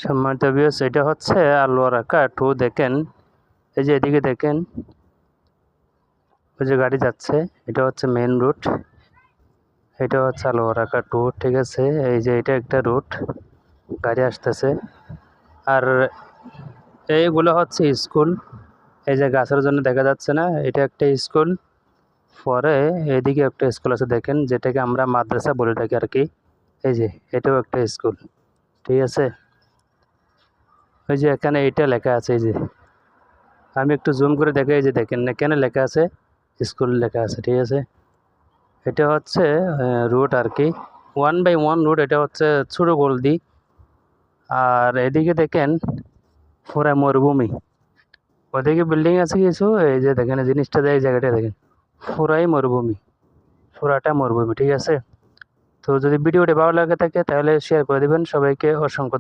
সম্মানিত ভিউয়ার্স, এটা হচ্ছে আলুয়ারাকা 2। দেখেন, এই যে এদিকে দেখেন, ওই যে গাড়ি যাচ্ছে, এটা হচ্ছে মেন রুট। এটা হচ্ছে আলুয়ারাকা 2, ঠিক আছে। এই যে এটা একটা রুট, গাড়ি আসতেছে। আর এইগুলো হচ্ছে স্কুল। এই যে গাছের জন্য দেখা যাচ্ছে না, এটা একটা স্কুল। পরে এদিকে একটা স্কুল আছে দেখেন, যেটাকে আমরা মাদ্রাসা বলে থাকি আর কি। এই যে এটাও একটা স্কুল, ঠিক আছে। ওই যে এখানে এটা লেখা আছে, এই যে আমি একটু জুম করে দেখাই, যে দেখেন না কেন লেখা আছে, স্কুল লেখা আছে, ঠিক আছে। এটা হচ্ছে রুট আর কি, 1/1 রুট। এটা হচ্ছে ছোটো গোলদি। আর এদিকে দেখেন পুরা মরুভূমি, ওদিকে বিল্ডিং আছে কিছু। এই যে দেখেন জিনিসটা, এই জায়গাটা দেখেন, পুরাই মরুভূমি, পুরাটা মরুভূমি, ঠিক আছে। তো যদি ভিডিওটি ভালো লাগে থাকে তাহলে শেয়ার করে দিবেন। সবাইকে অসংখ্য